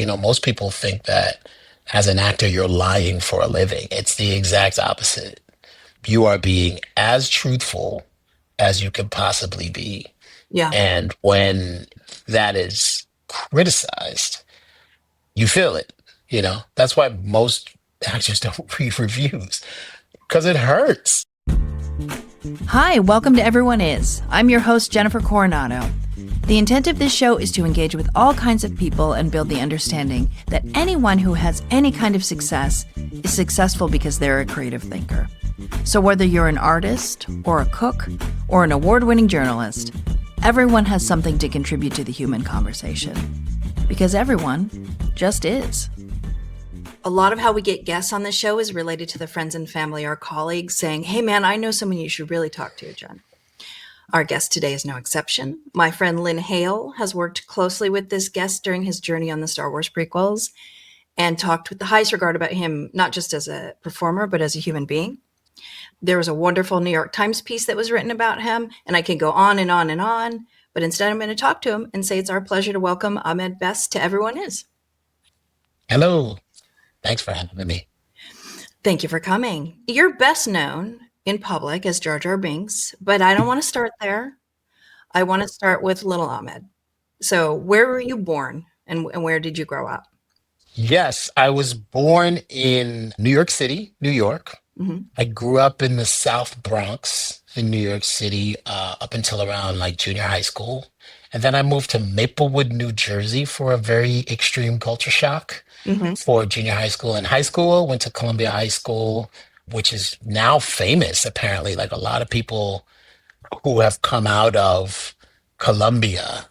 Most people think that as an actor, you're lying for a living. It's the exact opposite. You are being as truthful as you can possibly be. Yeah. And when that is criticized, you feel it. That's why most actors don't read reviews because it hurts. Hi, welcome to Everyone Is. I'm your host, Jennifer Coronado. The intent of this show is to engage with all kinds of people and build the understanding that anyone who has any kind of success is successful because they're a creative thinker. So whether you're an artist, or a cook, or an award-winning journalist, everyone has something to contribute to the human conversation. Because everyone just is. A lot of how we get guests on the show is related to the friends and family or colleagues saying, hey man, I know someone you should really talk to, Jen. Our guest today is no exception. My friend Lynn Hale has worked closely with this guest during his journey on the Star Wars prequels and talked with the highest regard about him, not just as a performer, but as a human being. There was a wonderful New York Times piece that was written about him, and I can go on and on and on, but instead I'm going to talk to him and say it's our pleasure to welcome Ahmed Best to Everyone Is. Hello. Thanks for having me. Thank you for coming. You're best known in public as Jar Jar Binks, but I don't want to start there. I want to start with little Ahmed. So, where were you born and where did you grow up? Yes, I was born in New York City, New York. Hmm. I grew up in the South Bronx in New York City up until around like junior high school. And then I moved to Maplewood, New Jersey for a very extreme culture shock Hmm. for junior high school. And high school, went to Columbia High School, which is now famous, apparently. Like a lot of people who have come out of Columbia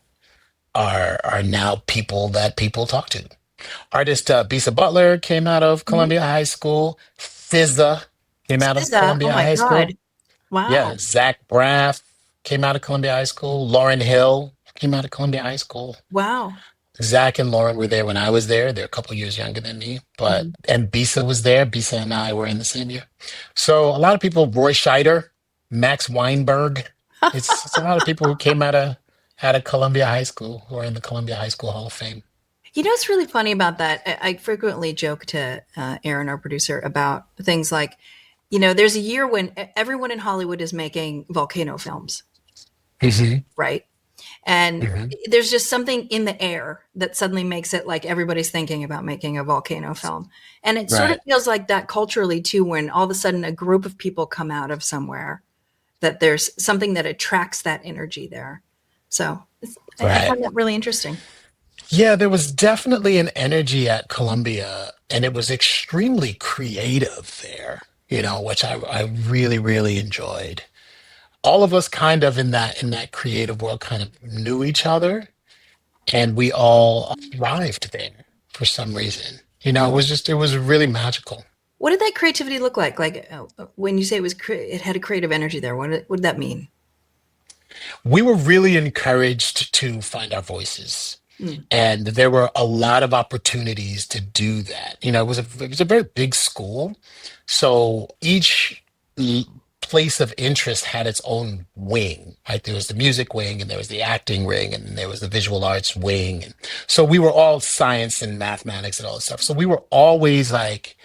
are now people that people talk to. Artist Bisa Butler came out of Hmm. Columbia High School. SZA came out of SZA, oh Columbia my High God. School. Wow. Yeah, Zach Braff came out of Columbia High School. Lauren Hill came out of Columbia High School. Wow. Zach and Lauren were there when I was there. They're a couple years younger than me, but Hmm. and Bisa was there. Bisa and I were in the same year. So a lot of people, Roy Scheider, Max Weinberg. It's a lot of people who came out of Columbia High School who are in the Columbia High School Hall of Fame. You know what's really funny about that? I frequently joke to Aaron, our producer, about things like, there's a year when everyone in Hollywood is making volcano films, Hmm. right? And Hmm. there's just something in the air that suddenly makes it like everybody's thinking about making a volcano film. And it sort of Right. feels like that culturally too, when all of a sudden a group of people come out of somewhere, that there's something that attracts that energy there. So I Right. find that really interesting. Yeah, there was definitely an energy at Columbia, and it was extremely creative there, which I really, really enjoyed. All of us kind of in that creative world kind of knew each other, and we all thrived there for some reason. It was really magical. What did that creativity look like? Like when you say it had a creative energy there, what did that mean? We were really encouraged to find our voices. Mm. And there were a lot of opportunities to do that. It was a very big school. So each l- place of interest had its own wing, right? There was the music wing, and there was the acting wing, and there was the visual arts wing. And so we were all science and mathematics and all this stuff. So we were always like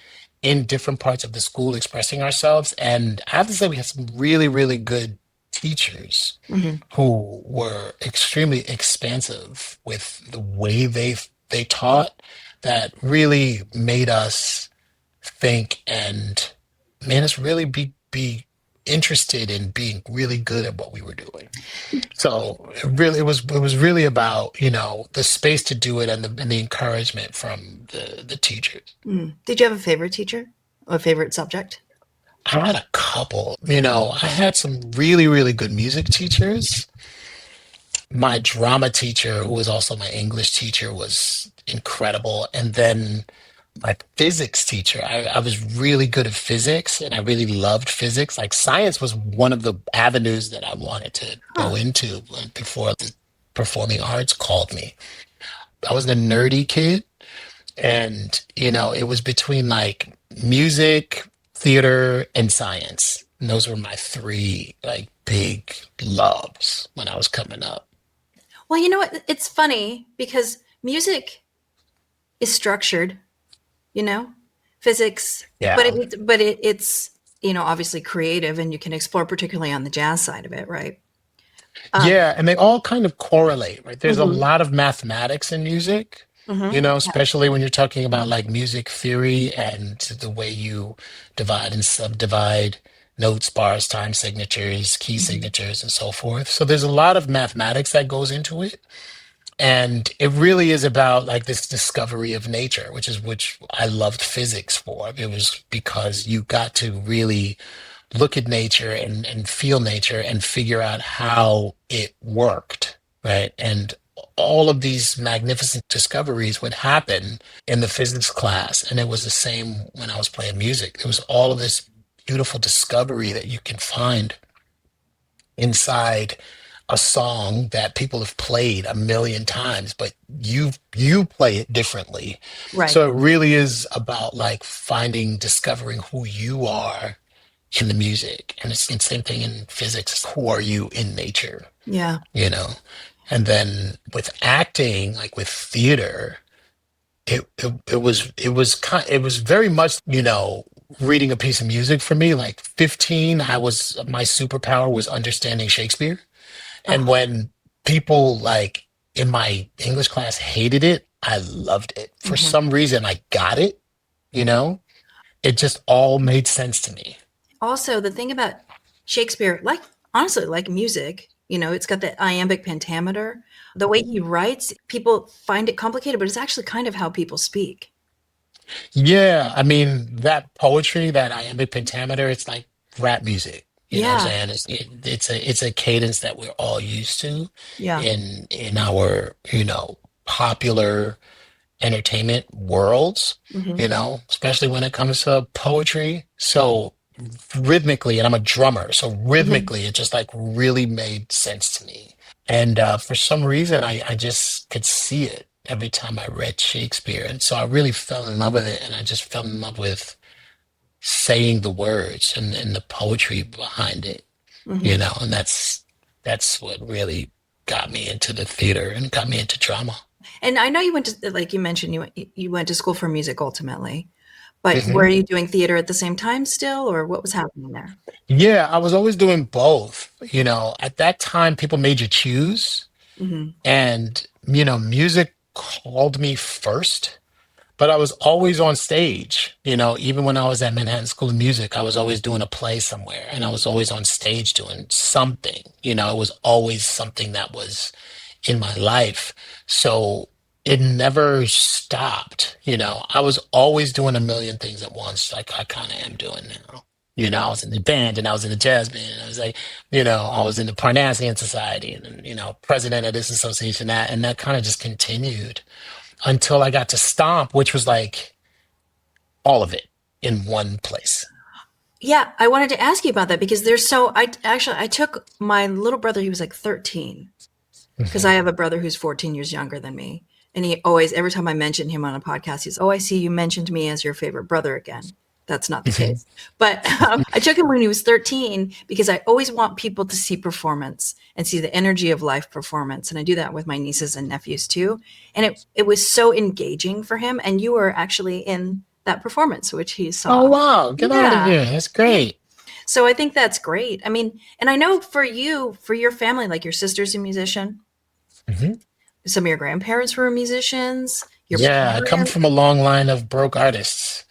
in different parts of the school expressing ourselves. And I have to say, we had some really, really good teachers Hmm. who were extremely expansive with the way they taught that really made us think and made us really be interested in being really good at what we were doing. So it was really about, the space to do it and the encouragement from the teachers. Mm. Did you have a favorite teacher? A favorite subject? I had a couple, I had some really, really good music teachers. My drama teacher, who was also my English teacher, was incredible. And then my physics teacher, I was really good at physics and I really loved physics. Like science was one of the avenues that I wanted to Huh. go into before the performing arts called me. I was a nerdy kid, and it was between like music, theater, and science. And those were my three like big loves when I was coming up. Well, you know what? It's funny because music is structured, you know, physics, but Yeah. it's obviously creative, and you can explore particularly on the jazz side of it, right? Um, Yeah, and they all kind of correlate, right? There's a hmm lot of mathematics in music, yeah. especially when you're talking about like music theory and the way you divide and subdivide notes, bars, time signatures, key hmm signatures, and so forth. So there's a lot of mathematics that goes into it. And it really is about like this discovery of nature, which I loved physics for. It was because you got to really look at nature and feel nature and figure out how it worked, right? And all of these magnificent discoveries would happen in the physics class. And it was the same when I was playing music. There was all of this beautiful discovery that you can find inside a song that people have played a million times, but you play it differently. Right. So it really is about like finding, discovering who you are in the music. And it's the same thing in physics. Who are you in nature? Yeah. You know? And then with acting, like with theater, it was very much, reading a piece of music for me. Like 15, my superpower was understanding Shakespeare. And Oh, when people like in my English class hated it, I loved it. For mhm. some reason, I got it, you know? It just all made sense to me. Also, the thing about Shakespeare, like honestly, like music, it's got that iambic pentameter. The way he writes, people find it complicated, but it's actually kind of how people speak. Yeah, I mean that poetry, that iambic pentameter, it's like rap music. You know what Yeah. I'm saying? It's a cadence that we're all used to Yeah. in our, popular entertainment worlds, hmm especially when it comes to poetry. So rhythmically, and I'm a drummer, so hmm rhythmically, it just like really made sense to me. And for some reason, I just could see it every time I read Shakespeare. And so I really fell in love with it. And I just fell in love with saying the words and the poetry behind it, hmm and that's what really got me into the theater and got me into drama. And I know you went to, like you mentioned, you went to school for music ultimately, but were hmm you doing theater at the same time still, or what was happening there? Yeah, I was always doing both. At that time, people made you choose. hmm And, music called me first, but I was always on stage. Even when I was at Manhattan School of Music, I was always doing a play somewhere and I was always on stage doing something. It was always something that was in my life. So it never stopped. I was always doing a million things at once, like I kind of am doing now. I was in the band and I was in the jazz band. And I was like, I was in the Parnassian Society and, then, president of this association, that, and that kind of just continued until I got to Stomp, which was like all of it in one place. Yeah, I wanted to ask you about that because I took my little brother, he was like 13, because I Mhm. have a brother who's 14 years younger than me. And he always, every time I mention him on a podcast, he's, "Oh, I see you mentioned me as your favorite brother again." That's not the Mhm. case. But I took him when he was 13 because I always want people to see performance and see the energy of live performance. And I do that with my nieces and nephews too. And it was so engaging for him. And you were actually in that performance, which he Oh, saw. wow. Get out of Yeah. here. That's Yeah. great. So I think that's great. I mean, and I know for you, for your family, like your sister's a musician, Mhm. some of your grandparents were musicians, your Yeah, I come parents. from a long line of broke artists.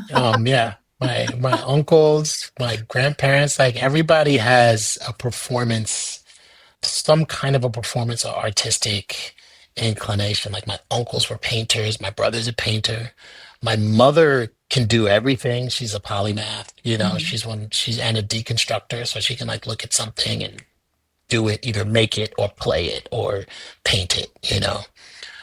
Yeah, my uncles, my grandparents, like everybody has a performance, some kind of a performance or artistic inclination. Like my uncles were painters, my brother's a painter. My mother can do everything. She's a polymath, Mhm. she's and a deconstructor, so she can like look at something and do it, either make it or play it or paint it.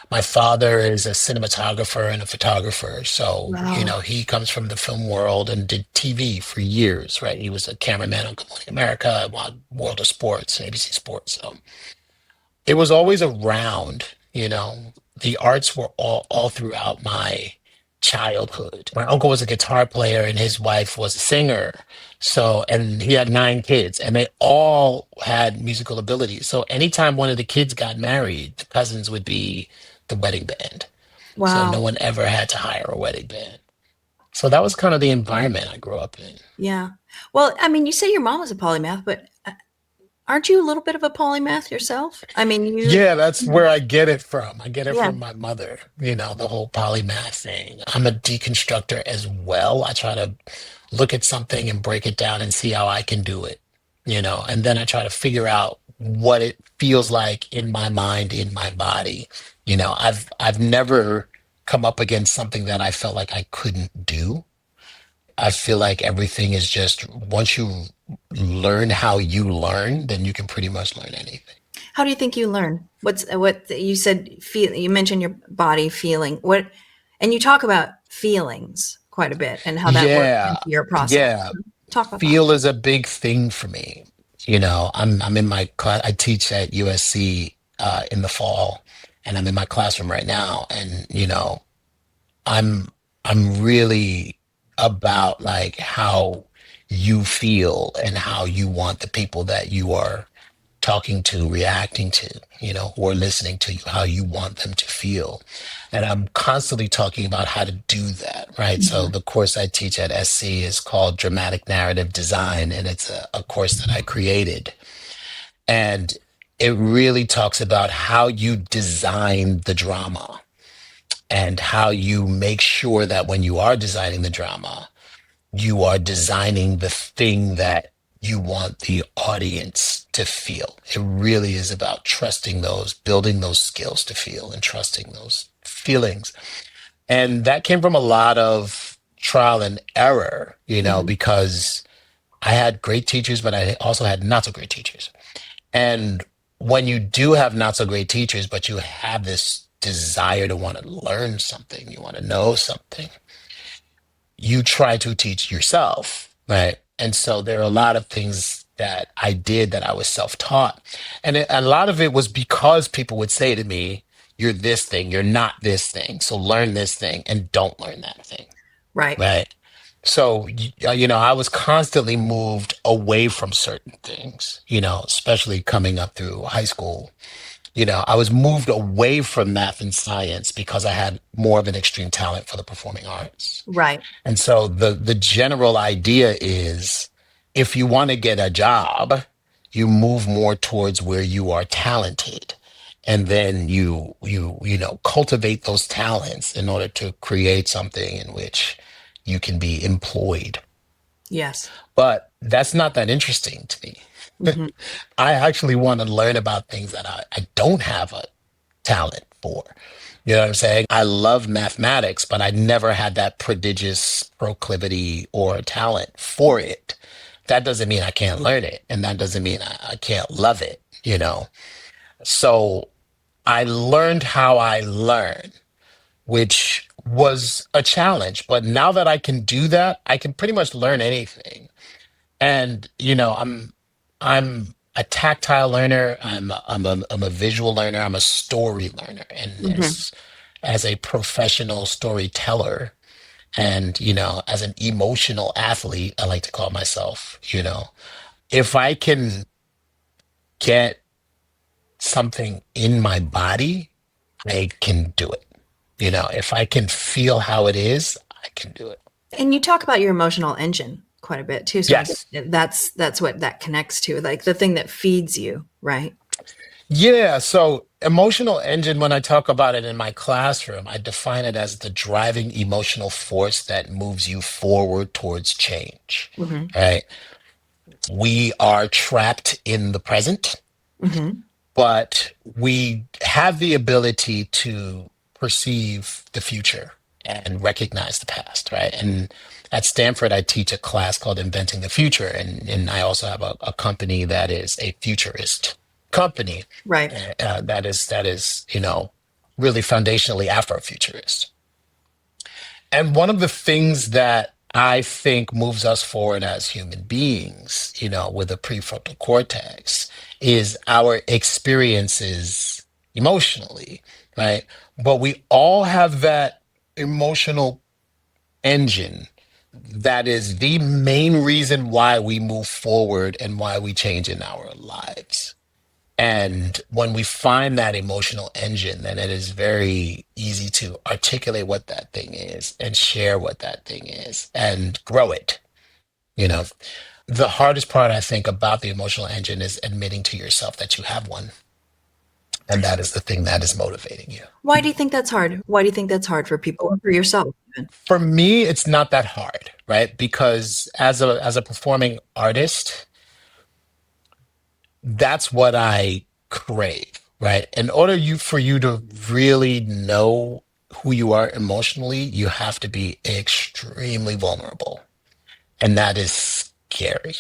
My father is a cinematographer and a photographer. So, Wow. he comes from the film world and did TV for years, right? He was a cameraman on Good Morning America, World of Sports, and ABC Sports. So it was always around. The arts were all throughout my childhood. My uncle was a guitar player and his wife was a singer. So, and he had 9 kids and they all had musical ability. So anytime one of the kids got married, the cousins would be the wedding band. So no Wow. one ever had to hire a wedding band. So that was kind of the environment I grew up in. Yeah. Well, I mean, you say your mom was a polymath, but aren't you a little bit of a polymath yourself? I mean, you, Yeah, that's where I get it from. I get it yeah. from my mother, the whole polymath thing. I'm a deconstructor as well. I try to look at something and break it down and see how I can do it, and then I try to figure out what it feels like in my mind, in my body. I've never come up against something that I felt like I couldn't do. I feel like everything is just once you learn how you learn, then you can pretty much learn anything. How do you think you learn? What you said? Feel you mentioned your body feeling what, and you talk about feelings quite a bit and how that works Yeah, into your process. yeah. Talk about that. Feel is a big thing for me. I'm in my class. I teach at USC in the fall, and I'm in my classroom right now. And I'm I'm really about like how you feel and how you want the people that you are talking to, reacting to, who are listening to you, how you want them to feel. And I'm constantly talking about how to do that, right? So Mhm. the course I teach at SC is called Dramatic Narrative Design, and it's a course that I created. And it really talks about how you design the drama and how you make sure that when you are designing the drama, you are designing the thing that you want the audience to feel. It really is about trusting those, building those skills to feel and trusting those feelings. And that came from a lot of trial and error, Mhm. because I had great teachers, but I also had not so great teachers. And when you do have not so great teachers, but you have this desire to want to learn something, you want to know something, you try to teach yourself, right? And so there are a lot of things that I did that I was self-taught. And a lot of it was because people would say to me, you're this thing, you're not this thing. So learn this thing and don't learn that thing, Right. right? So, I was constantly moved away from certain things, especially coming up through high school. I was moved away from math and science because I had more of an extreme talent for the performing arts. Right. And so the general idea is if you want to get a job, you move more towards where you are talented. And then you cultivate those talents in order to create something in which you can be employed. Yes. But that's not that interesting to me. Hmm. I actually want to learn about things that I don't have a talent for. You know what I'm saying? I love mathematics, but I never had that prodigious proclivity or talent for it. That doesn't mean I can't learn it. And that doesn't mean I can't love it. So I learned how I learn, which was a challenge. But now that I can do that, I can pretty much learn anything. And I'm a tactile learner. I'm a visual learner. I'm a story learner, and Hmm. as a professional storyteller, and as an emotional athlete, I like to call myself. If I can get something in my body, I can do it. If I can feel how it is, I can do it. And you talk about your emotional engine quite a bit too. So I Yes. think that's what that connects to, like the thing that feeds you, right? Yeah, so emotional engine, when I talk about it in my classroom, I define it as the driving emotional force that moves you forward towards change. Hmm. Right? We are trapped in the present, Hmm. but we have the ability to perceive the future and recognize the past, right? And at Stanford, I teach a class called Inventing the Future, and I also have a company that is a futurist company Right. that is really foundationally Afrofuturist. And one of the things that I think moves us forward as human beings, with the prefrontal cortex, is our experiences emotionally, right? But we all have that emotional engine that is the main reason why we move forward and why we change in our lives. And when we find that emotional engine, then it is very easy to articulate what that thing is and share what that thing is and grow it. You know, the hardest part I think about the emotional engine is admitting to yourself that you have one. And that is the thing that is motivating you. Why do you think that's hard? Why do you think that's hard for people or for yourself even? For me, it's not that hard, right? Because as a performing artist, that's what I crave, right? In order for you to really know who you are emotionally, you have to be extremely vulnerable. And that is scary.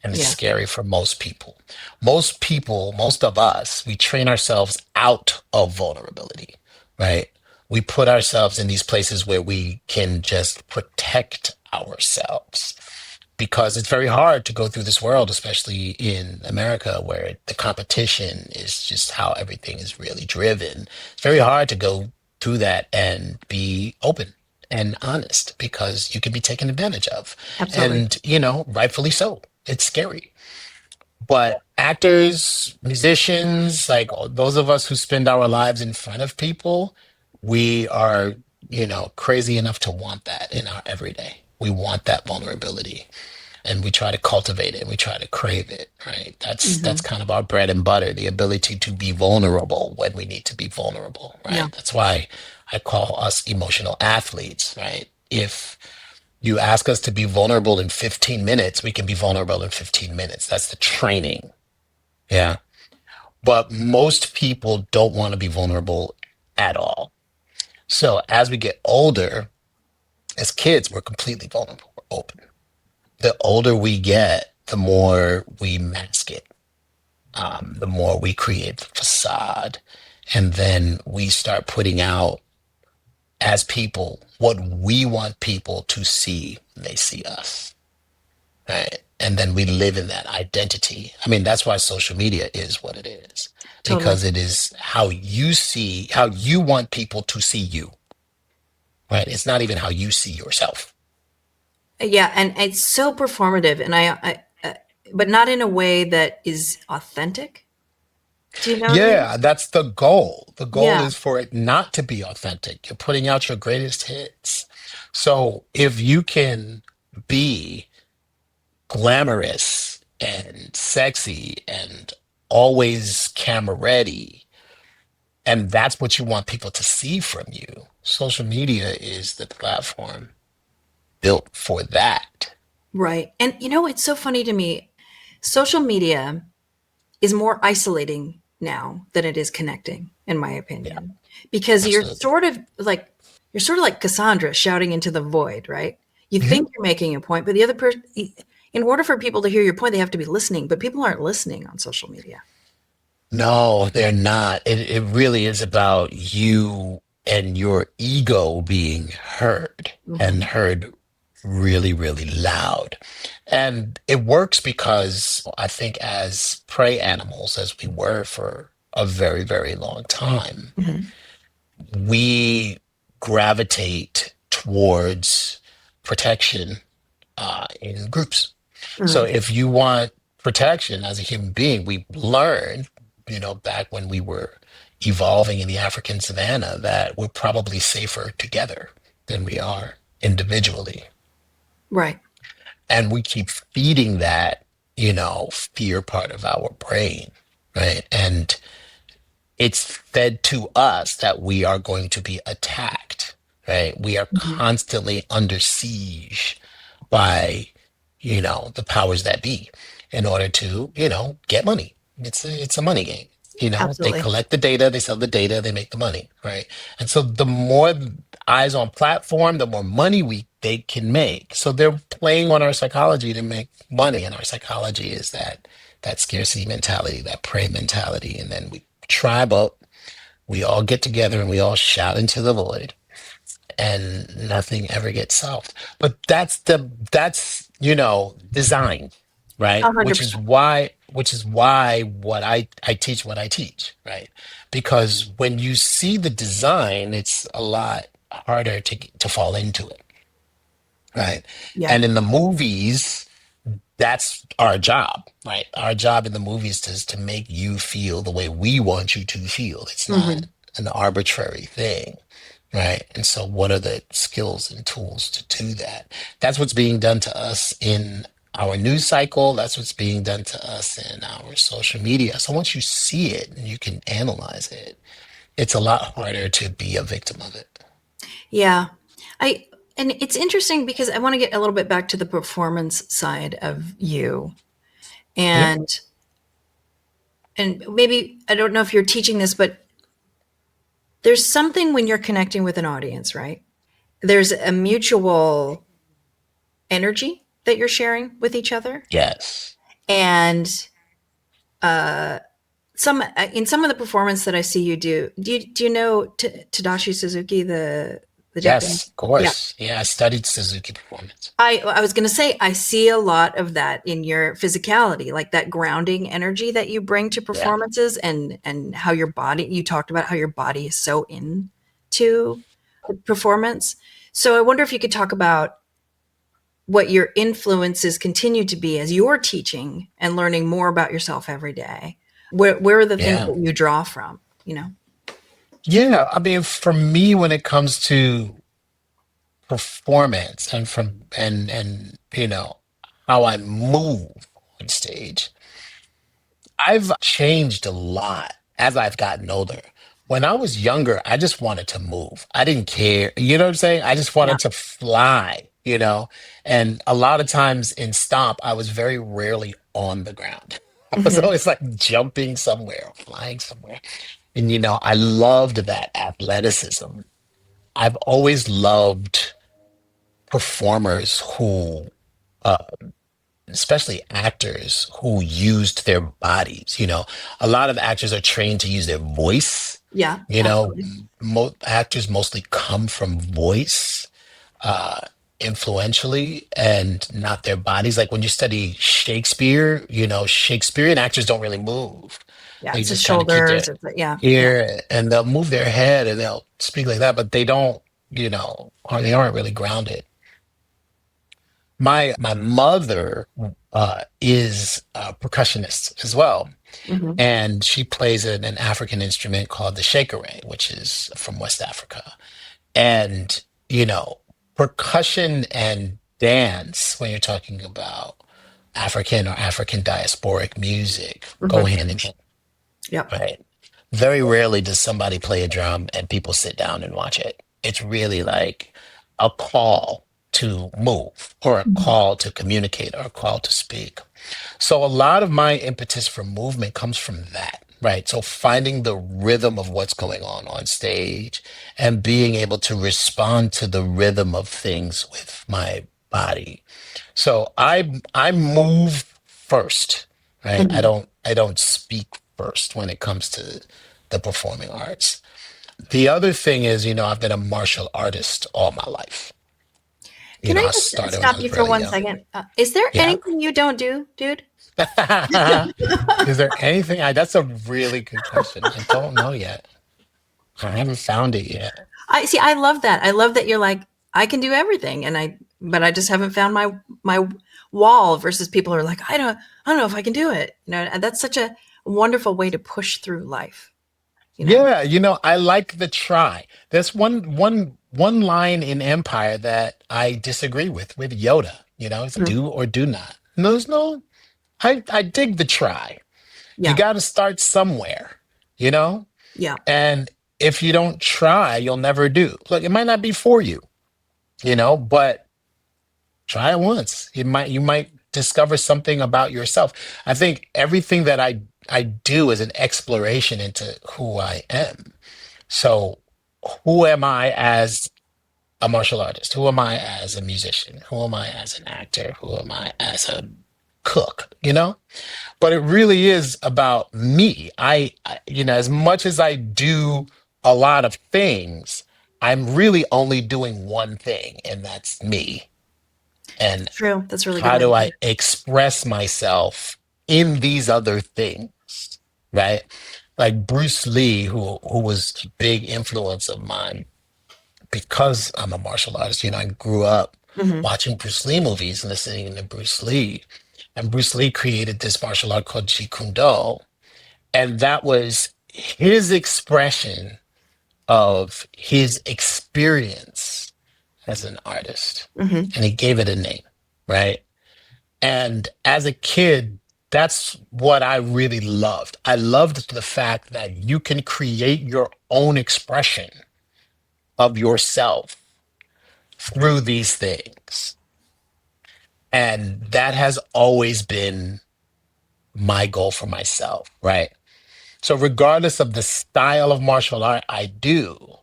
And it's Yeah, scary for most people. Most people, most of us, we train ourselves out of vulnerability, right? We put ourselves in these places where we can just protect ourselves because it's very hard to go through this world, especially in America, where the competition is just how everything is really driven. It's very hard to go through that and be open and honest because you can be taken advantage of. absolutely. And, rightfully so. It's scary. But actors, musicians, like those of us who spend our lives in front of people, we are, crazy enough to want that in our everyday. We want that vulnerability and we try to cultivate it. We try to crave it, right? That's Hmm. kind of our bread and butter, the ability to be vulnerable when we need to be vulnerable, Yeah, right? That's why I call us emotional athletes, right? If you ask us to be vulnerable in 15 minutes, we can be vulnerable in 15 minutes. That's the training. Yeah. But most people don't want to be vulnerable at all. So as we get older, as kids, we're completely vulnerable. We're open. The older we get, the more we mask it, the more we create the facade. And then we start putting out as people what we want people to see when they see us. Right. And then we live in that identity. I mean, that's why social media is what it is, totally. because it is how you want people to see you. Right. It's not even how you see yourself. Yeah, and it's so performative, and but not in a way that is authentic. Do you know what I mean? Yeah, that's the goal. The goal Yeah, is for it not to be authentic. You're putting out your greatest hits. So if you can be glamorous and sexy and always camera ready, and that's what you want people to see from you, social media is the platform built for that. right. And it's so funny to me. Social media is more isolating now than it is connecting, in my Yeah, opinion, because absolutely. you're sort of like Cassandra shouting into the void, right? You Mhm. think you're making a point, but the other person, in order for people to hear your point, they have to be listening, but people aren't listening on social media. No, they're not. It really is about you and your ego being heard and Hmm. heard really, really loud. And it works because I think as prey animals, as we were for a very, very long time, Hmm. we gravitate towards protection in groups. So Hmm. if you want protection as a human being, we learned, back when we were evolving in the African savannah, that we're probably safer together than we are individually. Right. And we keep feeding that, fear part of our brain, right? And it's fed to us that we are going to be attacked, right? We are Hmm. constantly under siege by, the powers that be in order to, get money. It's a money game. They Absolutely. collect the data, they sell the data, they make the money, right? And so the more eyes on platform, the more money they can make. So they're playing on our psychology to make money, and our psychology is that scarcity mentality, that prey mentality, and then we tribe up. We all get together and we all shout into the void, and nothing ever gets solved. But that's design, right? 100%. Which is why what I teach what I teach, right? Because when you see the design, it's a lot harder to fall into it, right? Yeah. And in the movies, That's our job, right? Our job in the movies is to make you feel the way we want you to feel. It's not Hmm. an arbitrary thing, right? And so, what are the skills and tools to do that? That's what's being done to us in our news cycle. That's what's being done to us in our social media. So, once you see it and you can analyze it, it's a lot harder to be a victim of it. Yeah. I and it's interesting because I want to get a little bit back to the performance side of you. Yeah. And maybe I don't know if you're teaching this, but there's something when you're connecting with an audience, right? There's a mutual energy that you're sharing with each other. Yes. And uh some in some of the performance that I see you do, do you know Tadashi Suzuki, the Japanese? Yes, of Yeah. course. Yeah, I studied Suzuki performance. I was going to say I see a lot of that in your physicality, like that grounding energy that you bring to Yeah. performances, and how your body, you talked about how your body is so into the performance. So I wonder if you could talk about what your influences continue to be as you're teaching and learning more about yourself every day. Where are the things Yeah. that you draw from, you know? Yeah. I mean, for me, when it comes to performance and how I move on stage, I've changed a lot as I've gotten older. When I was younger, I just wanted to move. I didn't care. You know what I'm saying? I just Yeah. wanted to fly, you know? And a lot of times in stomp, I was very rarely on the ground. I was Hmm. always like jumping somewhere, or flying somewhere. And, I loved that athleticism. I've always loved performers who, uh, especially actors who used their bodies. A lot of actors are trained to use their voice. Yeah, absolutely. Actors mostly come from voice, uh, influentially, and not their bodies. Like when you study Shakespeare, Shakespearean actors don't really move. Yeah, They it's the just kind of keep shoulders. their Yeah, yeah. ear and they'll move their head and they'll speak like that, but they don't, or they aren't really grounded. My mother is a percussionist as well, Hmm. and she plays an African instrument called the shekere, which is from West Africa. And percussion and dance, when you're talking about African or African diasporic music, go Hmm. hand in hand, Yep. right? Very rarely does somebody play a drum and people sit down and watch it. It's really like a call to move or a Mhm. call to communicate or a call to speak. So a lot of my impetus for movement comes from that, right? So finding the rhythm of what's going on stage and being able to respond to the rhythm of things with my body. So I move first, right? I Mhm. don't I don't speak first when it comes to the performing arts. The other thing is, I've been a martial artist all my life. Can I I just started when I stop was you for really one young. second? Is there Yeah. anything you don't do, dude? Is there anything that's a really good question. I don't know yet. I haven't found it yet. I see. I love that. I love that you're like, I can do everything, but I just haven't found my wall. Versus people who are like, I don't know if I can do it. And that's such a wonderful way to push through life. You know. Yeah, I like the try. There's one line in Empire that I disagree with Yoda. It's Mhm. do or do not. No, there's no. I dig the try. You Yeah. got to start somewhere, you know. Yeah. And if you don't try, you'll never do. Look, it might not be for you, but try it once. You might discover something about yourself. I think everything that I do is an exploration into who I am. So, who am I as a martial artist? Who am I as a musician? Who am I as an actor? Who am I as a cook? But it really is about me. As much as I do a lot of things, I'm really only doing one thing, and that's me. And True. That's a really good how way to do put I it. express myself in these other things? Right? Like Bruce Lee, who was a big influence of mine because I'm a martial artist. I grew up Hmm. watching Bruce Lee movies, listening to Bruce Lee. And Bruce Lee created this martial art called Jeet Kune Do. And that was his expression of his experience as an artist. Hmm. And he gave it a name, right? And as a kid, that's what I really loved. I loved the fact that you can create your own expression of yourself through these things. And that has always been my goal for myself, right? So, regardless of the style of martial art I do,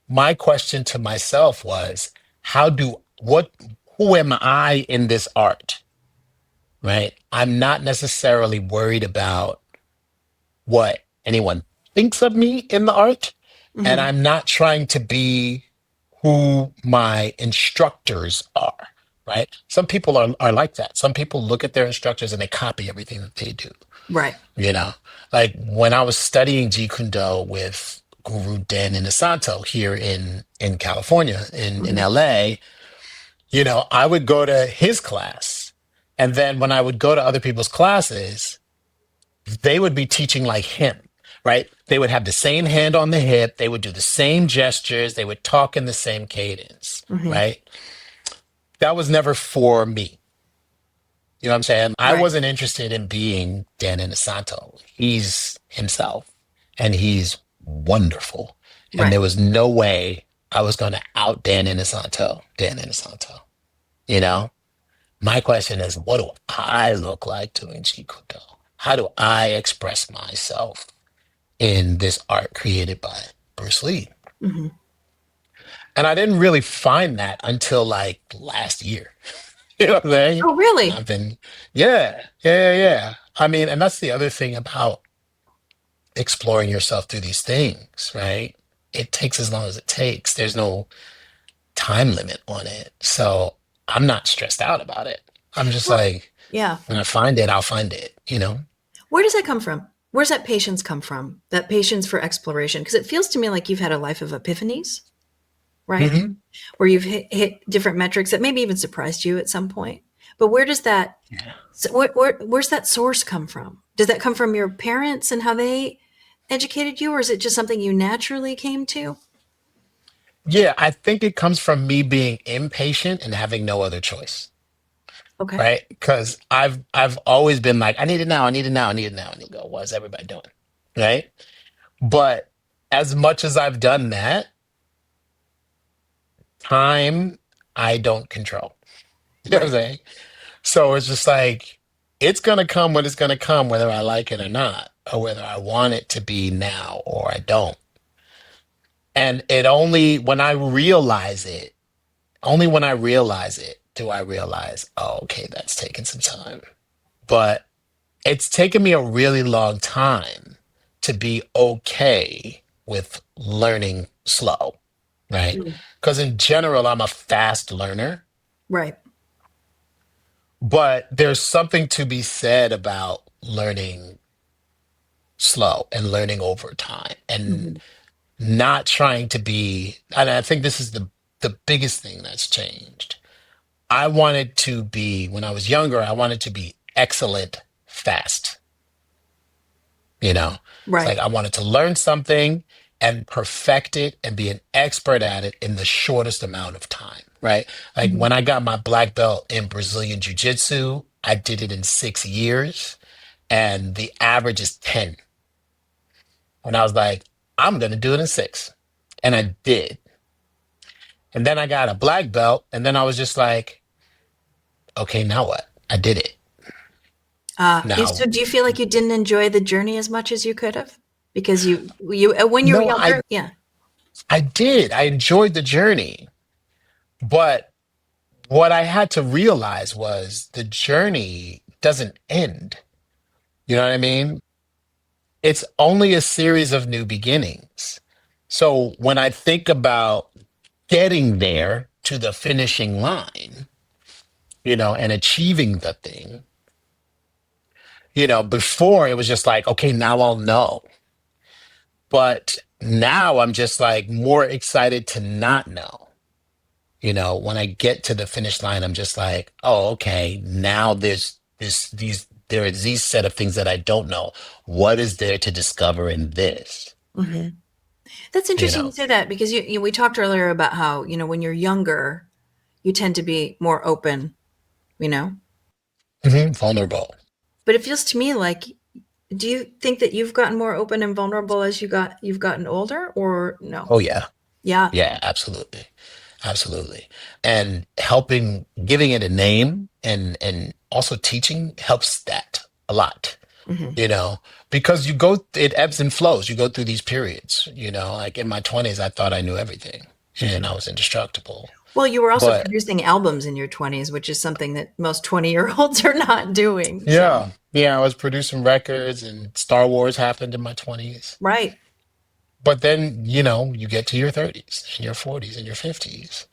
my question to myself was, who am I in this art, right? I'm not necessarily worried about what anyone thinks of me in the art. And Hmm. I'm not trying to be who my instructors are, right? Some people are like that. Some people look at their instructors and they copy everything that they do, Right. you know? Like when I was studying Jeet Kune Do with Guru Dan Inosanto here in California, in Hmm. LA, I would go to his class. And then when I would go to other people's classes, they would be teaching like him, right? They would have the same hand on the hip, they would do the same gestures, they would talk in the same cadence, Hmm. right? That was never for me. You know what I'm saying? I Right. wasn't interested in being Dan Inosanto. He's himself and he's wonderful. And Right. there was no way I was going to out Dan Inosanto, you know? My question is, what do I look like doing Jeet Kune Do? How do I express myself in this art created by Bruce Lee? Hmm. And I didn't really find that until like last year. You know what I'm saying? Oh, And really? I've been, yeah, yeah, yeah, yeah. I mean, and that's the other thing about exploring yourself through these things, right? It takes as long as it takes. There's no time limit on it. So I'm not stressed out about it. I'm just Well, like, yeah. when I find it, I'll find it, you know? Where does that come from? Where's that patience come from? That patience for exploration? Because it feels to me like you've had a life of epiphanies, right? Hmm. Where you've hit different metrics that maybe even surprised you at some point. But where does that, Yeah. where's that source come from? Does that come from your parents and how they educated you, or is it just something you naturally came to? Yeah, I think it comes from me being impatient and having no other choice, Okay. right? Because I've always been like, I need it now, I need it now, I need it now. And you go, what is everybody doing? Right? But as much as I've done that, time I don't control. You know what I'm Right. saying? So it's just like it's gonna come when it's gonna come, whether I like it or not, or whether I want it to be now or I don't. And it only when I realize it, only when I realize it do I realize, oh, okay, that's taking some time. But it's taken me a really long time to be okay with learning slow, right? Mm. Because in general, I'm a fast learner, Right. but there's something to be said about learning slow and learning over time and Hmm. not trying to be, and I think this is the biggest thing that's changed. I wanted to be, when I was younger, I wanted to be excellent fast. You know, it's Right. like I wanted to learn something and perfect it and be an expert at it in the shortest amount of time, right? Like Hmm. when I got my black belt in Brazilian Jiu Jitsu, I did it in 6 years and the average is 10. And I was like, I'm going to do it in six. And I did. And then I got a black belt and then I was just like, okay, now what? I did it. So Now, do you feel like you didn't enjoy the journey as much as you could have? Because when you were no, younger, yeah. I did. I enjoyed the journey. But what I had to realize was the journey doesn't end. You know what I mean? It's only a series of new beginnings. So when I think about getting there to the finishing line, and achieving the thing, before it was just like, okay, now I'll know. But now I'm just like more excited to not know, When I get to the finish line, I'm just like, oh, okay, now there is these set of things that I don't know. What is there to discover in this? Hmm. That's You interesting you know, say that because we talked earlier about how, when you're younger, you tend to be more open, you know? Vulnerable. But it feels to me like, do you think that you've gotten more open and vulnerable as you've gotten older or no? Oh yeah. Yeah. Yeah, absolutely. Absolutely. And helping giving it a name and also teaching helps that a lot, Hmm. you know, because it ebbs and flows. You go through these periods, like in my 20s, I thought I knew everything and I was indestructible. Well, you were also But producing albums in your 20s, which is something that most 20-year-olds are not doing. So, yeah, yeah, I was producing records and Star Wars happened in my 20s. right. But then, you get to your 30s and your 40s and your 50s.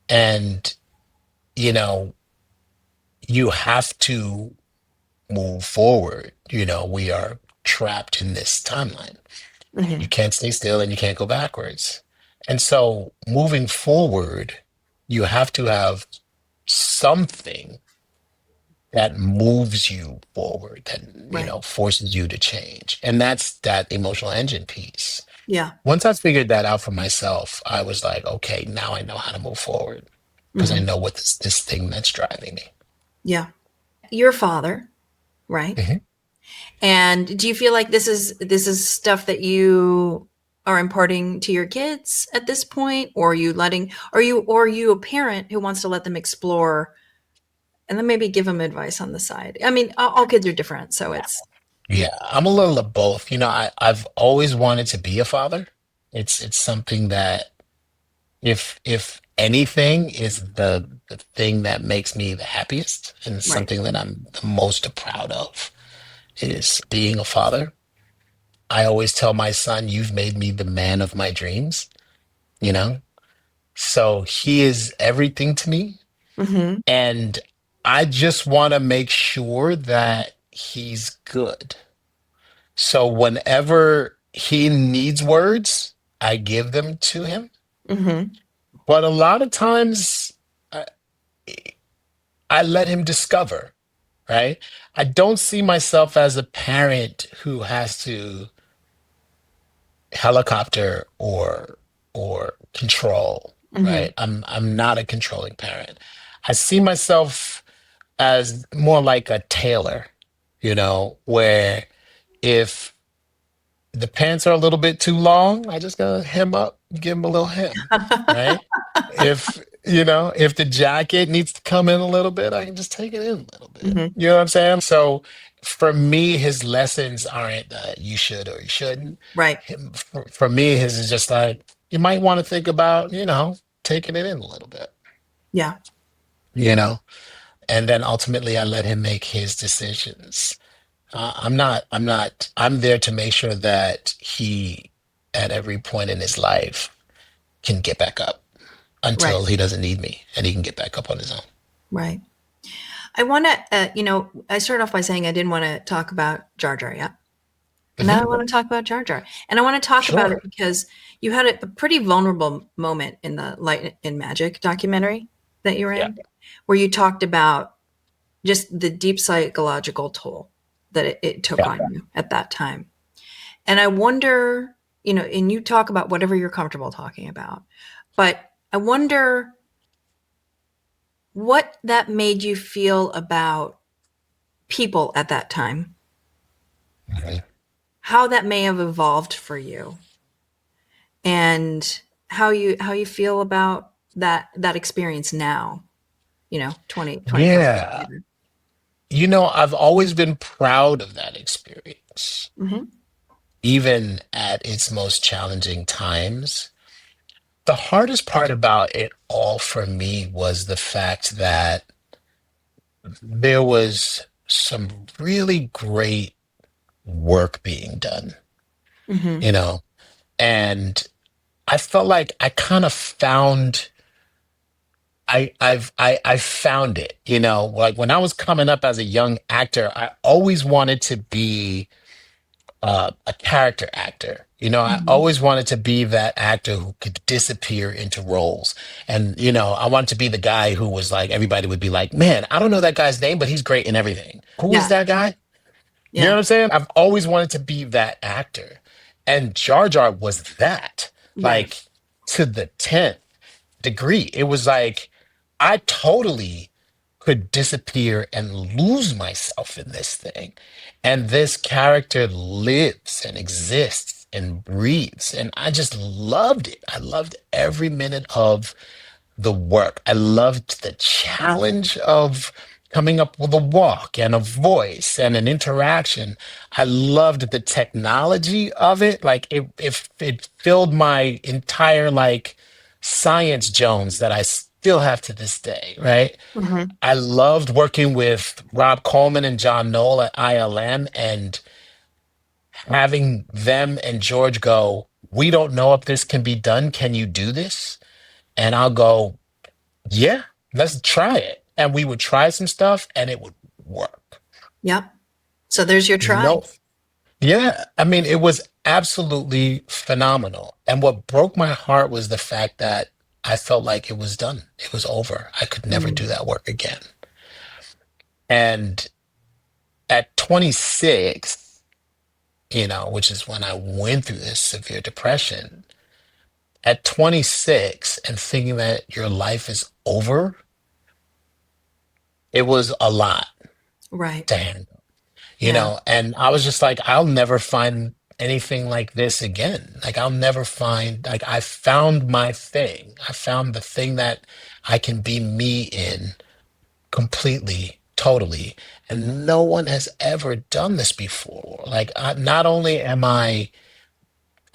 And, you know, you have to move forward. We are trapped in this timeline. You Hmm. can't stay still and you can't go backwards. And so moving forward, you have to have something that moves you forward, that, Right. forces you to change. And that's that emotional engine piece. Yeah. Once I figured that out for myself, I was like, okay, now I know how to move forward because I Hmm. know what this thing that's driving me. Yeah. Your father, right? Mhm. And do you feel like this is stuff that you are imparting to your kids at this point, or are you a parent who wants to let them explore and then maybe give them advice on the side? I mean, all kids are different, so it's Yeah, I'm a little of both. I've always wanted to be a father. It's something that if anything is the thing that makes me the happiest and right. something that I'm the most proud of is being a father. I always tell my son, you've made me the man of my dreams, you know? So he is everything to me. Hmm. And I just want to make sure that he's good. So whenever he needs words, I give them to him. Hmm. But a lot of times I, I let him discover, right? I don't see myself as a parent who has to helicopter or control, Hmm. right? I'm not a controlling parent. I see myself as more like a tailor, where if the pants are a little bit too long, I just gotta hem up, give him a little hem, right? If the jacket needs to come in a little bit, I can just take it in a little bit. Hmm. You know what I'm saying? So for me, his lessons aren't you should or you shouldn't. Right. For me, his is just like you might want to think about, taking it in a little bit, Yeah. you know, and then ultimately I let him make his decisions. I'm there to make sure that he, at every point in his life, can get back up Right. until he doesn't need me and he can get back up on his own. Right. I want to, I started off by saying I didn't want to talk about Jar Jar yet. And now Mhm. I want to talk about Jar Jar. And I want to talk about it Sure. because you had a pretty vulnerable moment in the Light and Magic documentary that you were Yeah. in, where you talked about just the deep psychological toll that it took Yeah. on you at that time. And I wonder, and you talk about whatever you're comfortable talking about, but I wonder what that made you feel about people at that time, Mhm. how that may have evolved for you, and how you feel about that experience now, 20 plus years Yeah. later. I've always been proud of that experience, Hmm. even at its most challenging times. The hardest part about it all for me was the fact that there was some really great work being done, Hmm. you know, and I felt like I kind of found I found it, like when I was coming up as a young actor, I always wanted to be a character actor. I Mhm. always wanted to be that actor who could disappear into roles. And, I wanted to be the guy who was like, everybody would be like, man, I don't know that guy's name, but he's great in everything. Who is Yeah. that guy? You know Yeah. what I'm saying? I've always wanted to be that actor. And Jar Jar was that, Right. like to the 10th degree. It was like I totally could disappear and lose myself in this thing. And this character lives and exists and breathes. And I just loved it. I loved every minute of the work. I loved the challenge of coming up with a walk and a voice and an interaction. I loved the technology of it. Like it filled my entire like science Jones that I still have to this day, right? Hmm. I loved working with Rob Coleman and John Knoll at ILM and having them and George go, we don't know if this can be done. Can you do this? And I'll go, yeah, let's try it. And we would try some stuff and it would work. Yep. So there's your try. No, yeah, I mean, it was absolutely phenomenal. And what broke my heart was the fact that I felt like it was done. It was over. I could never Mm. do that work again. And at 26, which is when I went through this severe depression, at 26 and thinking that your life is over, it was a lot Right. to handle. Yeah. And I was just like, I'll never find anything like this again. Like, I'll never find, like, I found my thing. I found the thing that I can be me in completely, totally. And no one has ever done this before. Like, not only am I,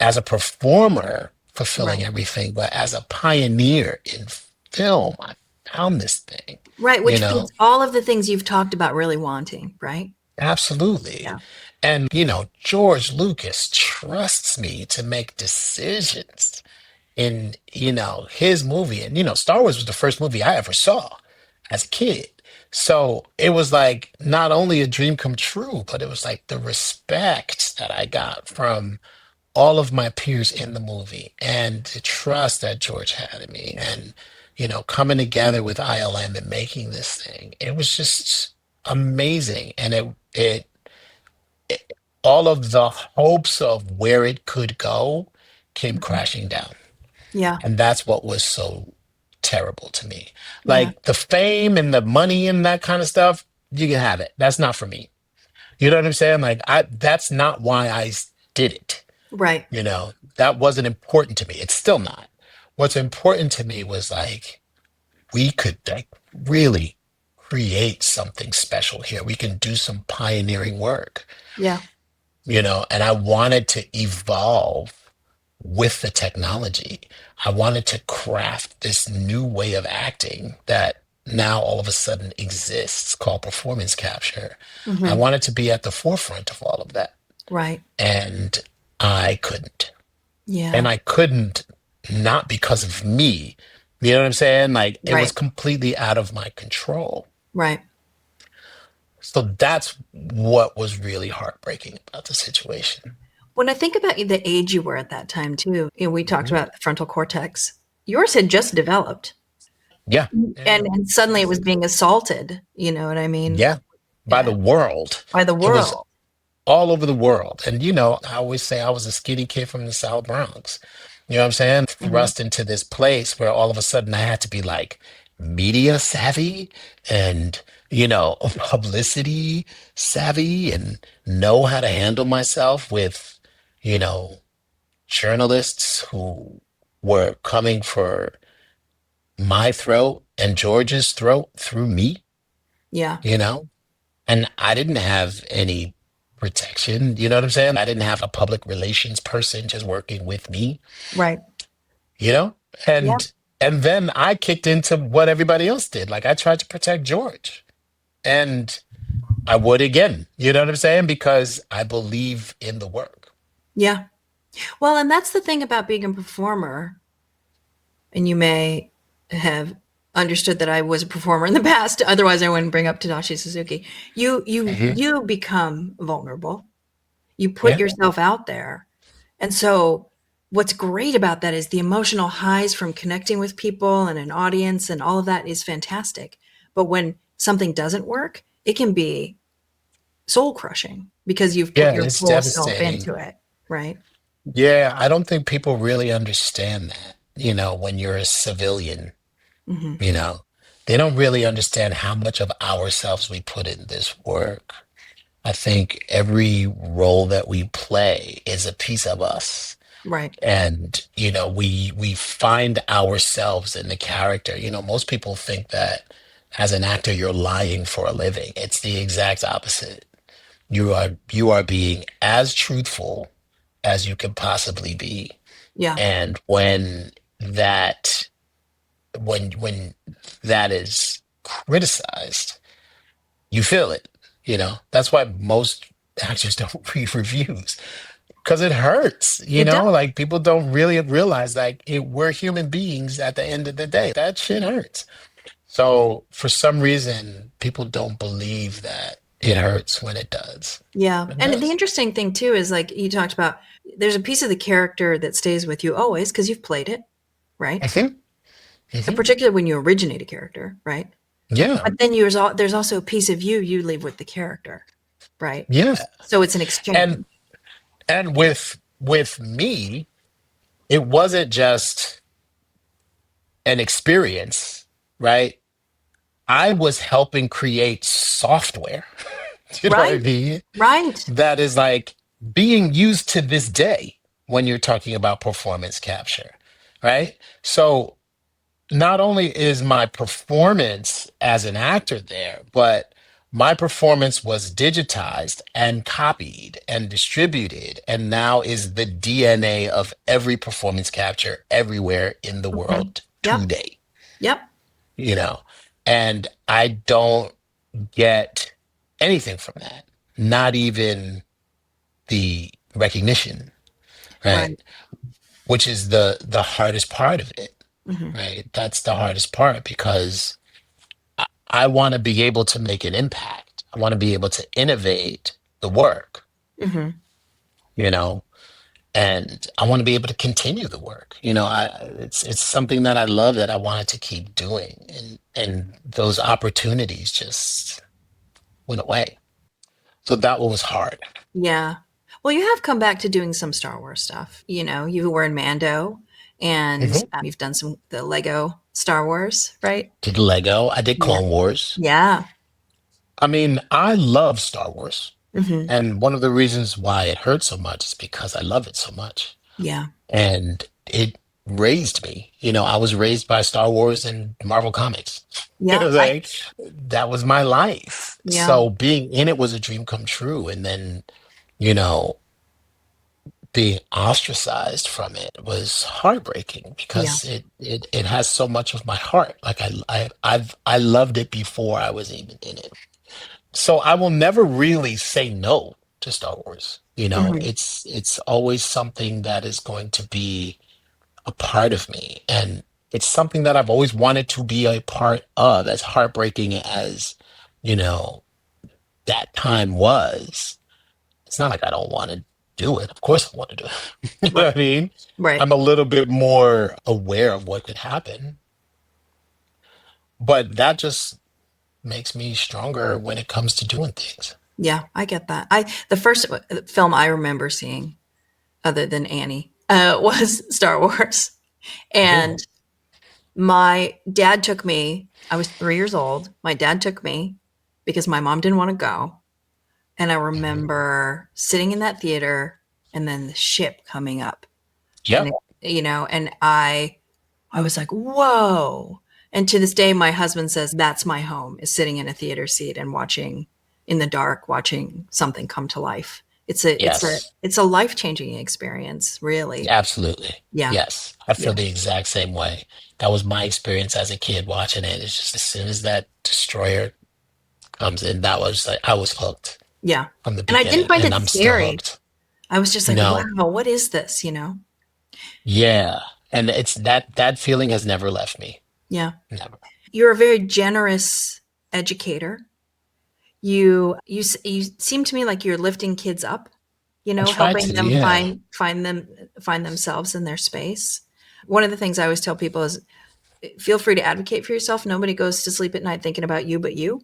as a performer, fulfilling Right. everything, but as a pioneer in film, I found this thing, Right. you Which know? fits all of the things you've talked about really wanting, right? Absolutely. Yeah. And, George Lucas trusts me to make decisions in, his movie. And, Star Wars was the first movie I ever saw as a kid. So it was like not only a dream come true, but it was like the respect that I got from all of my peers in the movie and the trust that George had in me and, coming together with ILM and making this thing. It was just amazing. And all of the hopes of where it could go came Mhm. crashing down. Yeah. And that's what was so terrible to me. Yeah. Like the fame and the money and that kind of stuff, you can have it. That's not for me. You know what I'm saying? Like that's not why did it. Right. That wasn't important to me. It's still not. What's important to me was like we could like really create something special here. We can do some pioneering work, Yeah. and I wanted to evolve with the technology. I wanted to craft this new way of acting that now all of a sudden exists called performance capture. I Hmm. wanted to be at the forefront of all of that. Right. And I couldn't. Yeah. And I couldn't not because of me. You know what I'm saying? Like it was Right. completely out of my control. Right. So that's what was really heartbreaking about the situation. When I think about the age you were at that time too, we talked Mhm. about the frontal cortex. Yours had just developed, Yeah. Yeah. and suddenly it was being assaulted. You know what I mean? Yeah. By the world. By the It was world. all over the world. And I always say I was a skinny kid from the South Bronx. You know what I'm saying? Hmm. Thrust into this place where all of a sudden I had to be like media savvy and, publicity savvy and know how to handle myself with, you know, journalists who were coming for my throat and George's throat through me, Yeah. you know? And I didn't have any protection. You know what I'm saying? I didn't have a public relations person just working with me, Right. you know? Yeah. And then I kicked into what everybody else did. Like I tried to protect George. And I would again. You know what I'm saying? Because I believe in the work. Yeah. Well, and that's the thing about being a performer. And you may have understood that I was a performer in the past. Otherwise, I wouldn't bring up Tadashi Suzuki. You Mhm. you become vulnerable. You put Yeah. yourself out there. And so what's great about that is the emotional highs from connecting with people and an audience and all of that is fantastic. But when something doesn't work, it can be soul crushing because you've put Yeah, your it's whole self devastating. into it, right? Yeah, I don't think people really understand that, when you're a civilian, Hmm. you know, they don't really understand how much of ourselves we put in this work. I think every role that we play is a piece of us. Right. And, we find ourselves in the character. Most people think that as an actor, you're lying for a living. It's the exact opposite. You are being as truthful as you can possibly be. Yeah. And that when that is criticized, you feel it. That's why most actors don't read reviews, because it hurts. It does. Like, people don't really realize, like, we're human beings at the end of the day. That shit hurts. So for some reason, people don't believe that it hurts when it does. Yeah. It And the does. interesting thing too is like you talked about, there's a piece of the character that stays with you always because you've played it, right? Hmm. And Hmm. particularly when you originate a character, right? Yeah. But then there's also a piece of you leave with the character, right? Yeah. So it's an And exchange. with me, it wasn't just an experience, right? I was helping create software. Do you know what I Right. mean? Right. That is, like, being used to this day when you're talking about performance capture, right? So not only is my performance as an actor there, but my performance was digitized and copied and distributed, and now is the DNA of every performance capture everywhere in the Mhm. world Yep. today, Yep. you know? And I don't get anything from that, not even the recognition, right? Right. Which is the hardest part of it, Hmm. right? That's the hardest part, because I want to be able to make an impact. I want to be able to innovate the work, Hmm. you know, and I want to be able to continue the work. It's something that I love, that I wanted to keep doing, and those opportunities just went away. So that was hard. Yeah. Well, you have come back to doing some Star Wars stuff. You were in Mando and Hmm. you've done some the Lego Star Wars, right? Did Lego. I did Yeah. Clone Wars. Yeah. I mean, I love Star Wars. Hmm. And one of the reasons why it hurts so much is because I love it so much. Yeah. And it raised me. I was raised by Star Wars and Marvel Comics. It Yeah. was like, that was my life. Yeah. So being in it was a dream come true. And then, you know, being ostracized from it was heartbreaking, Yeah. because it has so much of my heart. Like, I loved it before I was even in it. So I will never really say no to Star Wars. Hmm. It's always something that is going to be a part of me, and it's something that I've always wanted to be a part of. As heartbreaking as, you know, that time was, it's not like I don't want to do it. Of course I want to do it. You know Right. what I mean? Right. I'm a little bit more aware of what could happen, but that just makes me stronger when it comes to doing things. Yeah, I get that. The first film I remember seeing, other than Annie, was Star Wars, and Ooh. my dad took me. I was 3 years old. My dad took me because my mom didn't want to go, and I Mhm. remember sitting in that theater, and then the ship coming up, and Yep. and I was like, whoa. And to this day, my husband says that's my home, is sitting in a theater seat and watching in the dark, watching something come to life. Yes. It's a life-changing experience, really. Absolutely. Yeah. Yes. I Yeah. feel the exact same way. That was my experience as a kid watching it. It's just, as soon as that destroyer comes in, that was like, I was hooked Yeah. from the And I didn't beginning, find and it I'm still scary. hooked. I was just like, No. wow, what is this? Yeah. And it's that feeling has never left me. Yeah. Never. You're a very generous educator. You seem to me like you're lifting kids up, you I know, try helping to, them yeah. find themselves in their space. One of the things I always tell people is feel free to advocate for yourself. Nobody goes to sleep at night thinking about you but you.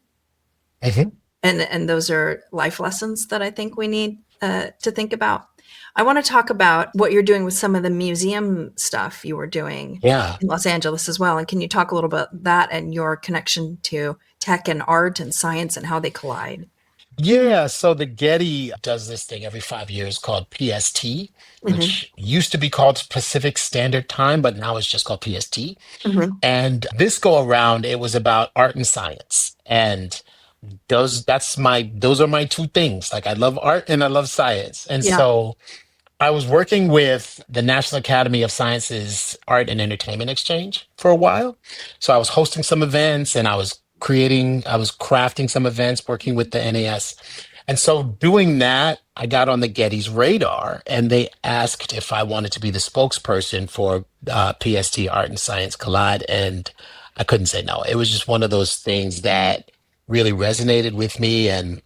Mhm. And those are life lessons that I think we need to think about. I want to talk about what you're doing with some of the museum stuff you were doing Yeah. in Los Angeles as well. And can you talk a little bit about that and your connection to tech and art and science and how they collide? Yeah, so the Getty does this thing every 5 years called PST, Hmm. which used to be called Pacific Standard Time, but now it's just called PST. Hmm. And this go around, it was about art and science. And those are my two things. Like I love art and I love science. And Yeah. so I was working with the National Academy of Sciences Art and Entertainment Exchange for a while. So I was hosting some events and I was crafting some events working with the NAS. And so doing that, I got on the Getty's radar and they asked if I wanted to be the spokesperson for PST Art and Science Collide. And I couldn't say no. It was just one of those things that really resonated with me. And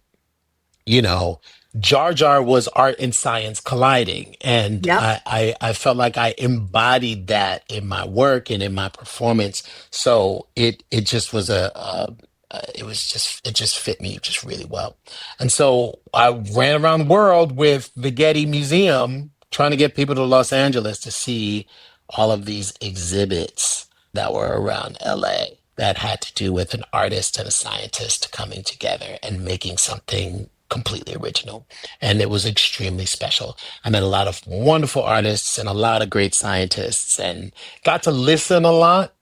you know, Jar Jar was art and science colliding. And Yep. I felt like I embodied that in my work and in my performance. So it just was it just fit me just really well. And so I ran around the world with the Getty Museum trying to get people to Los Angeles to see all of these exhibits that were around LA that had to do with an artist and a scientist coming together and making something completely original. And it was extremely special. I met a lot of wonderful artists and a lot of great scientists and got to listen a lot.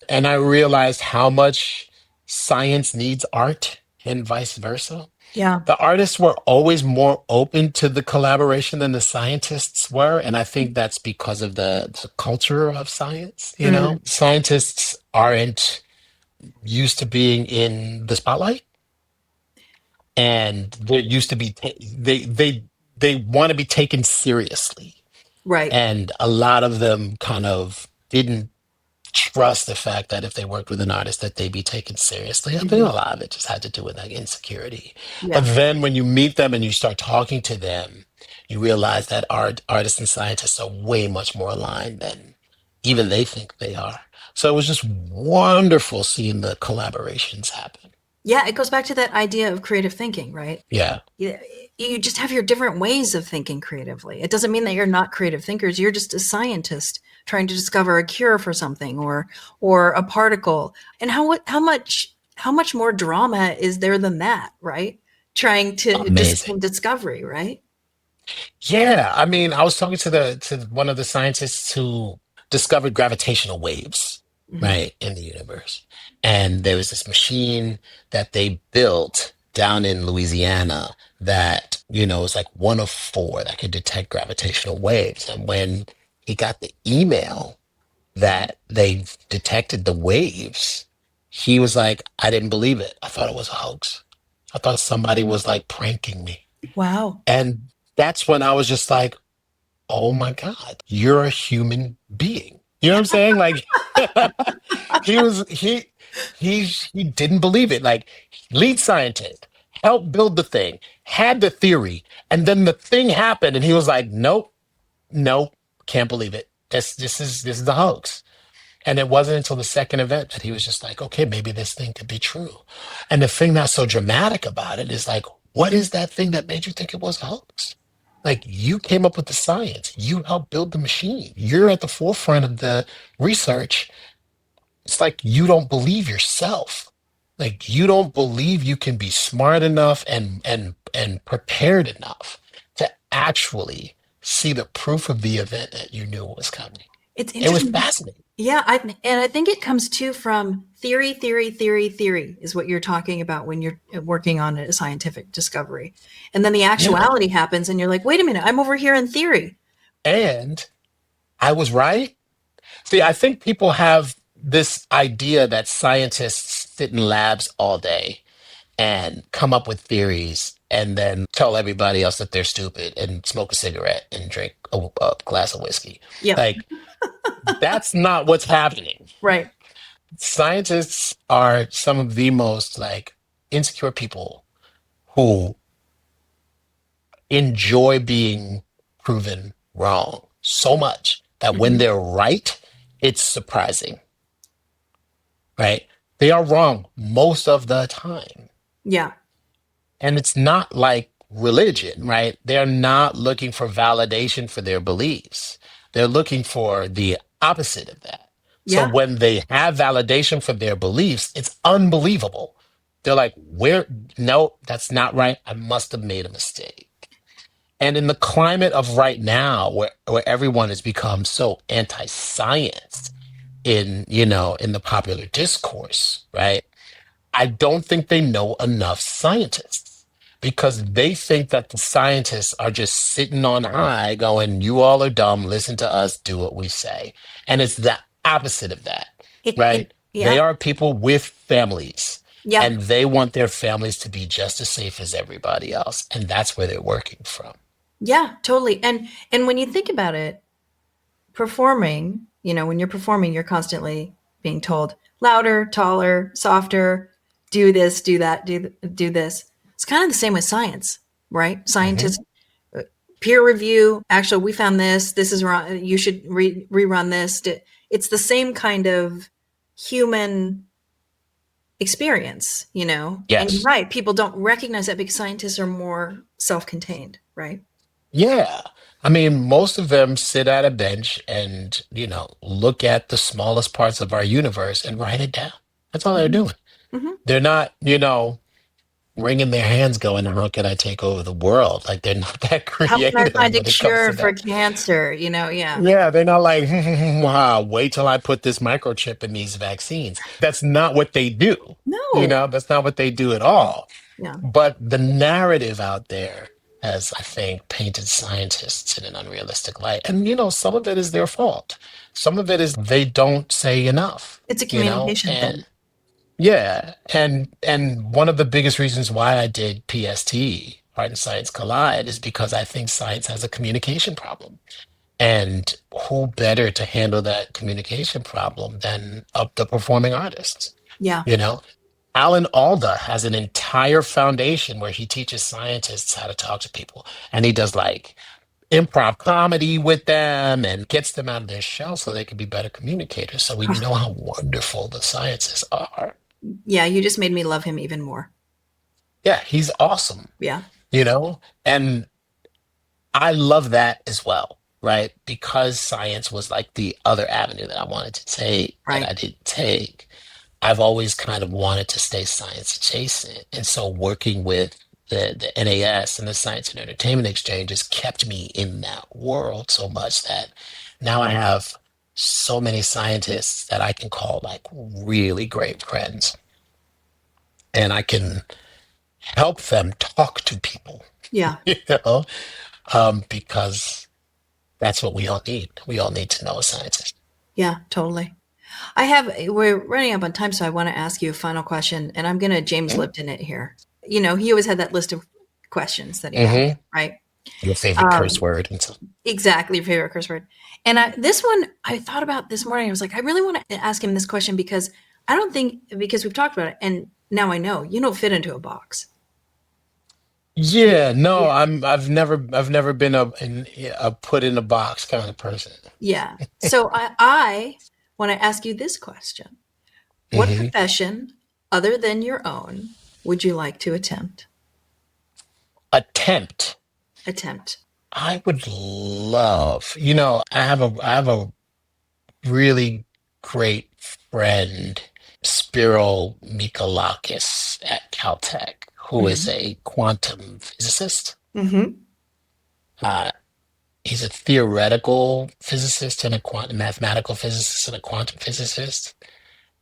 And I realized how much science needs art and vice versa. Yeah. The artists were always more open to the collaboration than the scientists were. And I think that's because of the culture of science. You Mm. know, scientists aren't used to being in the spotlight and they're used to they want to be taken seriously. Right. And a lot of them kind of didn't trust the fact that if they worked with an artist that they'd be taken seriously. I think a Hmm. lot of it just had to do with like insecurity. But Yeah. then when you meet them and you start talking to them, you realize that artists and scientists are way much more aligned than even they think they are. So it was just wonderful seeing the collaborations happen. Yeah. It goes back to that idea of creative thinking, right? Yeah. you, you just have your different ways of thinking creatively. It doesn't mean that you're not creative thinkers. You're just a scientist trying to discover a cure for something or a particle. And how much more drama is there than that, right? Trying to just Amazing. in discovery, right? Yeah, I mean, I was talking to the to one of the scientists who discovered gravitational waves, Hmm. right, in the universe. And there was this machine that they built down in Louisiana that, was like one of four that could detect gravitational waves. And when he got the email that they detected the waves, he was like, I didn't believe it. I thought it was a hoax. I thought somebody was like pranking me. Wow. And that's when I was just like, oh my God, you're a human being. You know what I'm saying? Like he was he didn't believe it. Like lead scientist, helped build the thing, had the theory, and then the thing happened and he was like, nope, nope, can't believe it. This is the hoax. And it wasn't until the second event that he was just like, okay, maybe this thing could be true. And the thing that's so dramatic about it is like, what is that thing that made you think it was a hoax? Like you came up with the science, you helped build the machine, you're at the forefront of the research. It's like you don't believe yourself. Like you don't believe you can be smart enough and prepared enough to actually see the proof of the event that you knew was coming. It's It was interesting. fascinating. Yeah, I think it comes too from theory, theory, theory, theory is what you're talking about when you're working on a scientific discovery. And then the Yeah. actuality happens and you're like, "Wait a minute, I'm over here in theory." And I was right. See, I think people have this idea that scientists sit in labs all day and come up with theories and then tell everybody else that they're stupid and smoke a cigarette and drink a glass of whiskey. Yep. Like, that's not what's happening. Right. Scientists are some of the most like insecure people who enjoy being proven wrong so much that when Hmm. they're right, it's surprising, right? They are wrong most of the time. Yeah. And it's not like religion, right? They're not looking for validation for their beliefs. They're looking for the opposite of that. So Yeah. when they have validation for their beliefs, it's unbelievable. They're like, where? No, that's not right. I must have made a mistake. And in the climate of right now, where everyone has become so anti-science in the popular discourse, right? I don't think they know enough scientists because they think that the scientists are just sitting on high going, you all are dumb, listen to us, do what we say. And it's the opposite of that, right? They Yeah. are people with families Yeah. and they want their families to be just as safe as everybody else. And that's where they're working from. Yeah, totally. And when you think about it, performing, when you're performing, you're constantly being told louder, taller, softer, do this, do that, do this. It's kind of the same with science, right? Scientists, Mhm. peer review, actually we found this is wrong, you should rerun this. It's the same kind of human experience. And you're Yes. right, people don't recognize that because scientists are more self-contained, right? Yeah. I mean, most of them sit at a bench and, look at the smallest parts of our universe and write it down. That's all they're Hmm. doing. Hmm. They're not, wringing their hands going, how can I take over the world? Like they're not that How can I creative find a when it comes cure to for that. cancer? Yeah. Yeah, they're not like, wow, wait till I put this microchip in these vaccines. That's not what they do. No. That's not what they do at all. Yeah. But the narrative out there has, I think, painted scientists in an unrealistic light. And, some of it is their fault. Some of it is they don't say enough, It's a communication and thing. yeah. And one of the biggest reasons why I did PST, Art and Science Collide, is because I think science has a communication problem. And who better to handle that communication problem than the performing artists? Yeah. You know, Alan Alda has an entire foundation where he teaches scientists how to talk to people. And he does like improv comedy with them and gets them out of their shell so they can be better communicators. So we know how wonderful the scientists are. Yeah, you just made me love him even more. Yeah, he's awesome, Yeah. and I love that as well, right? Because science was like the other avenue that I wanted to take that Right. I didn't take. I've always kind of wanted to stay science adjacent. And so working with the NAS and the Science and Entertainment Exchange has kept me in that world so much that now I have so many scientists that I can call like really great friends. And I can help them talk to people, Yeah. you know, because that's what we all need. We all need to know a scientist. Yeah, totally. We're running up on time, so I want to ask you a final question, and I'm going to James Lipton it here. He always had that list of questions that he asked, Mm-hmm. right? Your favorite curse Um, word and so. exactly, your favorite curse word. And this one I thought about this morning. I was like, I really want to ask him this question because I don't think, because we've talked about it, and now I know you don't fit into a box. Yeah, no, Yeah. I've never been a put in a box kind of person. Yeah. So I want to ask you this question. What Hmm. profession, other than your own, would you like to attempt? Attempt. Attempt. I would love, I have a really great friend, Spiro Mikolakis at Caltech, who is Hmm. a quantum physicist. Hmm. Uh, he's a theoretical physicist and a quantum mathematical physicist and a quantum physicist.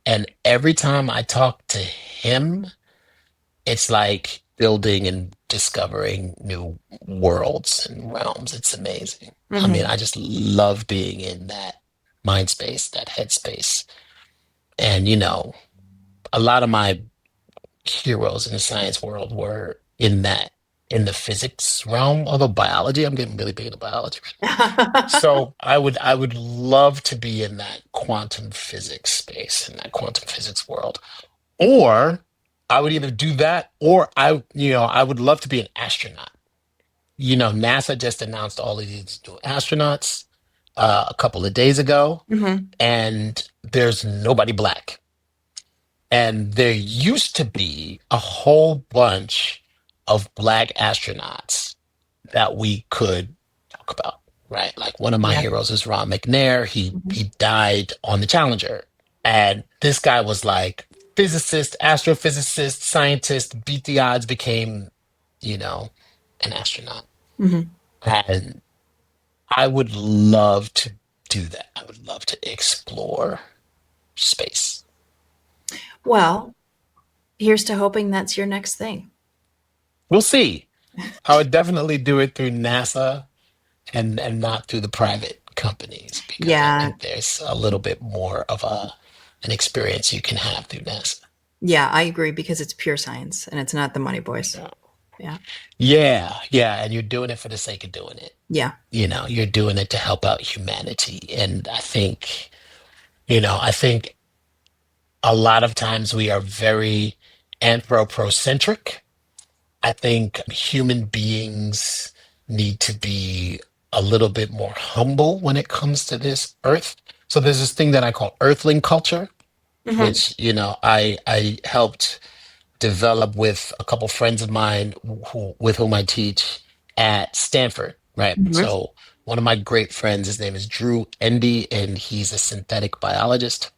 And every time I talk to him, it's like building and discovering new worlds and realms. It's amazing. I mean, Hmm. I just love being in that mind space, that headspace. And, a lot of my heroes in the science world were in the physics realm, although biology, I'm getting really big into biology. So I would love to be in that quantum physics space, in that quantum physics world. Or I would either do that or I would love to be an astronaut. NASA just announced all of these new astronauts a couple of days ago, Mm-hmm. and there's nobody black. And there used to be a whole bunch of black astronauts that we could talk about, right? Like one of my Yeah. heroes is Ron McNair. He died on the Challenger. And this guy was like physicist, astrophysicist, scientist, beat the odds, became, you know, an astronaut. Mm-hmm. And I would love to do that. I would love to explore space. Well, here's to hoping that's your next thing. We'll see. I would definitely do it through NASA and not through the private companies because I Yeah. think there's a little bit more of an experience you can have through NASA. Yeah, I agree because it's pure science and it's not the money boys. Yeah, Yeah. yeah, yeah, and you're doing it for the sake of doing it. Yeah. You're doing it to help out humanity, and I think a lot of times we are very anthropocentric. I think human beings need to be a little bit more humble when it comes to this earth. So there's this thing that I call earthling culture, Mm-hmm. which, I helped develop with a couple friends of mine with whom I teach at Stanford, right? Mm-hmm. So one of my great friends, his name is Drew Endy, and he's a synthetic biologist.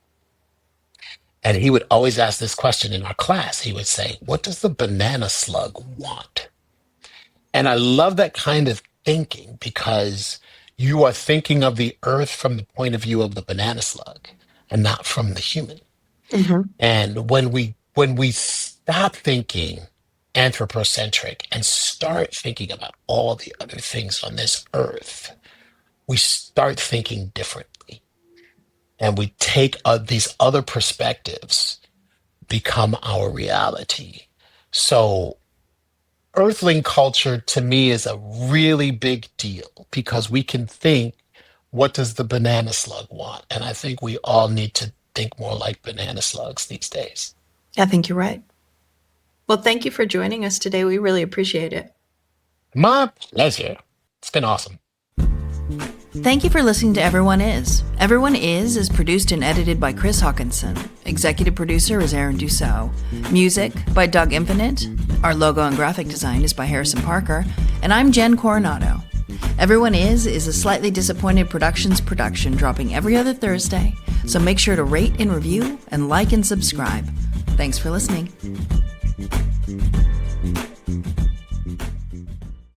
And he would always ask this question in our class. He would say, "What does the banana slug want?" And I love that kind of thinking because you are thinking of the earth from the point of view of the banana slug and not from the human. Mm-hmm. And when we stop thinking anthropocentric and start thinking about all the other things on this earth, we start thinking differently. And we take these other perspectives become our reality. So earthling culture to me is a really big deal because we can think, what does the banana slug want? And I think we all need to think more like banana slugs these days. I think you're right. Well, thank you for joining us today. We really appreciate it. My pleasure. It's been awesome. Thank you for listening to Everyone Is. Everyone is produced and edited by Chris Hawkinson. Executive producer is Aaron Dussault. Music by Doug Infinite. Our logo and graphic design is by Harrison Parker. And I'm Jen Coronado. Everyone is a Slightly Disappointed Productions production dropping every other Thursday. So make sure to rate and review and like and subscribe. Thanks for listening.